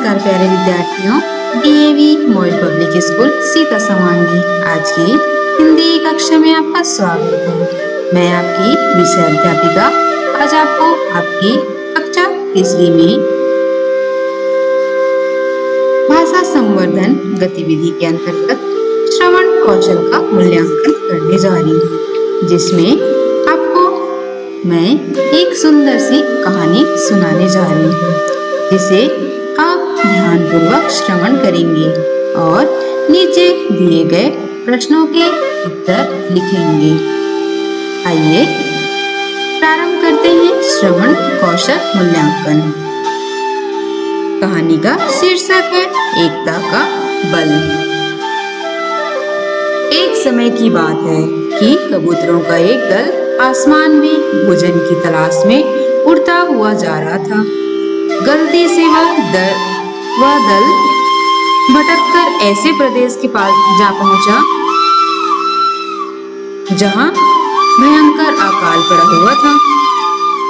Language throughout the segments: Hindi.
नमस्कार प्यारे विद्यार्थियों, DAV model public school Sita समांगी आज की हिंदी कक्षा में आपका स्वागत है। मैं आपकी विषय अध्यापिका आज आपको आपकी कक्षा तीसरी में भाषा संवर्धन गतिविधि के अंतर्गत श्रवण कौशल का मूल्यांकन करने जा रही हूँ, जिसमें आपको मैं एक सुंदर सी कहानी सुनाने जा रही हूँ, जिसे आप ध्यानपूर्वक श्रवण करेंगे और नीचे दिए गए प्रश्नों के उत्तर लिखेंगे। आइए प्रारंभ करते हैं श्रवण कौशल मूल्यांकन। कहानी का शीर्षक है एकता का बल। एक समय की बात है कि कबूतरों का एक दल आसमान में भोजन की तलाश में उड़ता हुआ जा रहा था। गलती से वह दल भटककर ऐसे प्रदेश के पास जा पहुंचा जहां भयंकर अकाल पड़ा हुआ था।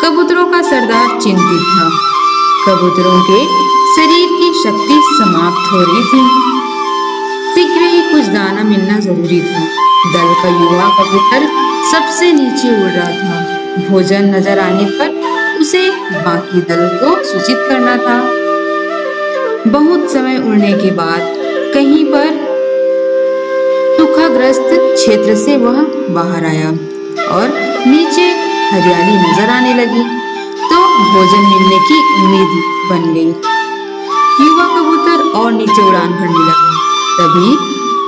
कबूतरों का सरदार चिंतित था। कबूतरों के शरीर की शक्ति समाप्त हो रही थी। शीघ्र ही कुछ दाना मिलना जरूरी था। दल का युवा कबूतर सबसे नीचे उड़ रहा था। भोजन नजर आने पर उसे बाकी दल को सूचित करना था। बहुत समय उड़ने के बाद कहीं पर सूखाग्रस्त क्षेत्र से वह बाहर आया और नीचे हरियाली नजर आने लगी तो भोजन मिलने की उम्मीद बन गई। युवा कबूतर और नीचे उड़ान भरने लगा। तभी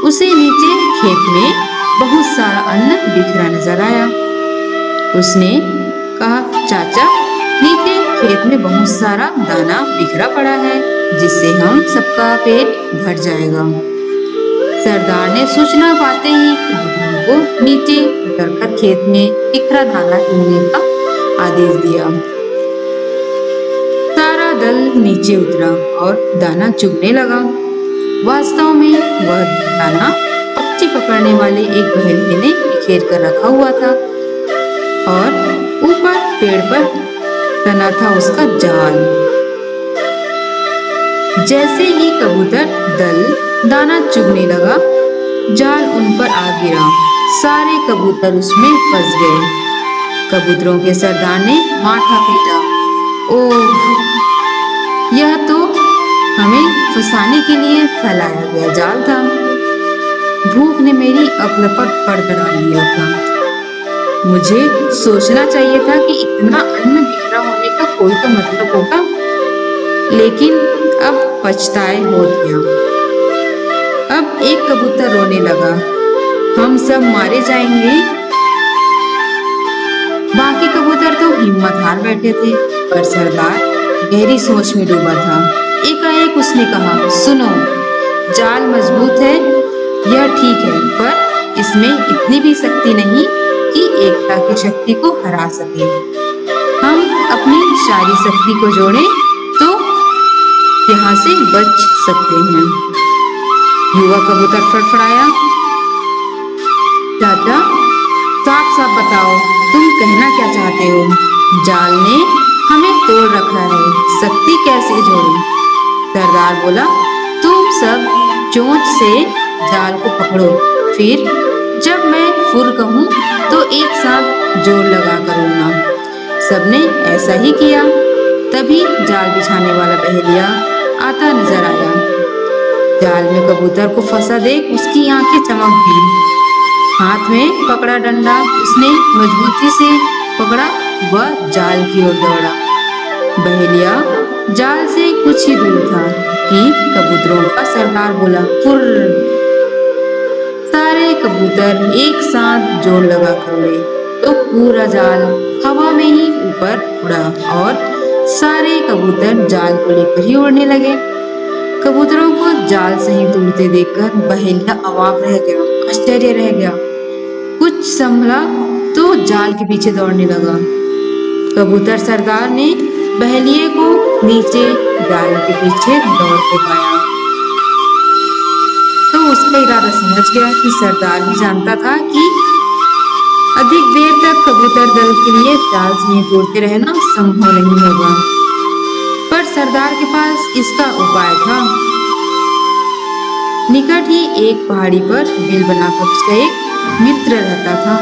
उसे नीचे खेत में बहुत सारा अन्न बिखरा नजर आया। उसने कहा, चाचा, नीचे खेत में बहुत सारा दाना बिखरा पड़ा है, जिससे हम सबका पेट भर जाएगा। सरदार ने सूचना पाते ही कबूतरों को नीचे उतरकर खेत में बिखरा दाना चुनने का आदेश दिया। सारा दल नीचे उतरा और दाना चुगने लगा। वास्तव में वह दाना पक्षी पकड़ने वाले एक बहेलिये ने बिखेर कर रखा हुआ था और ऊपर पेड़ पर तना था उसका जाल। जैसे ही कबूतर दल दाना चुगने लगा, जाल उन पर आ गिरा। सारे कबूतर उसमें फंस गए। कबूतरों के सरदार ने माथा पीटा। ओह, यह तो हमें फंसाने के लिए फैलाया गया जाल था। भूख ने मेरी अकल पर पड़ता दिया था। मुझे सोचना चाहिए था कि इतना अन्न बिखरा होने का कोई तो मतलब होगा, लेकिन अब पछताए हो गया। अब एक कबूतर रोने लगा, हम सब मारे जाएंगे। बाकी कबूतर तो हिम्मत हार बैठे थे, पर सरदार गहरी सोच में डूबा था। एकाएक उसने कहा, सुनो, जाल मजबूत है, यह ठीक है, पर इसमें इतनी भी शक्ति नहीं कि एकता की शक्ति को हरा सके। हम अपनी सारी शक्ति को जोड़ें तो यहाँ से बच सकते हैं। युवा कबूतर फड़फड़ाया, चाचा, साफ साफ बताओ, तुम कहना क्या चाहते हो? जाल ने हमें तोड़ रखा है, शक्ति कैसे जोड़ें? सरदार बोला, तुम सब चोंच से जाल को पकड़ो, फिर जब मैं फुर कहूँ तो एक साथ जोर लगा कर उड़ना। सबने ऐसा ही किया। तभी जाल बिछाने वाला बहेलिया आता नजर आया। जाल में कबूतर को फंसा देख उसकी आंखें चमक गईं। हाथ में पकड़ा डंडा उसने मजबूती से पकड़ा, वह जाल की ओर दौड़ा। बहेलिया जाल से कुछ ही दूर था कि कबूतरों का सरदार बोला, फुर। सारे कबूतर एक साथ जोर लगा कर उड़े तो पूरा जाल हवा में ही ऊपर उड़ा और सारे कबूतर जाल को लेकर ही उड़ने लगे। कबूतरों को जाल सहित उड़ते देखकर बहेलिया अवाक रह गया, आश्चर्य रह गया। कुछ संभला तो जाल के पीछे दौड़ने लगा। कबूतर सरदार ने बहेलिये को नीचे जाल के पीछे दौड़ते पाया तो उसका इरादा समझ गया कि सरदार भी जानता था कि अधिक देर तक कबूतर दल के लिए जाल सहित उड़ते रहना संभव नहीं होगा। पर सरदार के पास इसका उपाय था। निकट ही एक पहाड़ी पर बिल बनाकर उसका एक मित्र रहता था।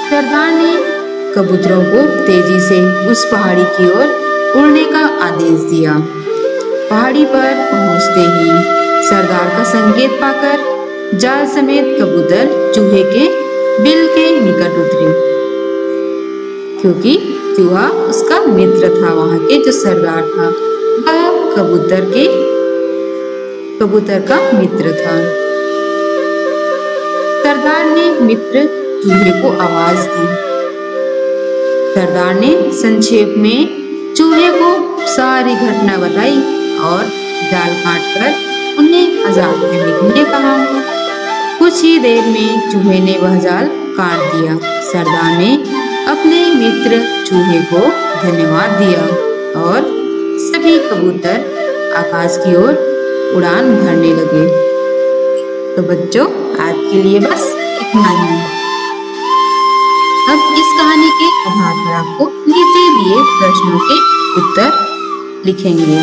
सरदार ने कबूतरों को तेजी से उस पहाड़ी की ओर उड़ने का आदेश दिया। पहाड़ी पर पहुंचते ही सरदार का संकेत पाकर जाल समेत कबूतर चूहे के बिल के निकट उतरे, क्योंकि चूहा उसका मित्र था। वहां के जो सरदार था वह कबूतर का मित्र था। सरदार ने मित्र चूहे को आवाज दी। सरदार ने संक्षेप में चूहे को सारी घटना बताई और जाल काटकर उन्हें आजाद करने के लिए कहा। कुछ ही देर में चूहे ने वह जाल काट दिया। सरदार ने अपने मित्र चूहे को धन्यवाद दिया और सभी कबूतर आकाश की ओर उड़ान भरने लगे। तो बच्चों, आज के लिए बस इतना ही। अब इस कहानी के आधार पर आपको नीचे दिए प्रश्नों के उत्तर लिखेंगे।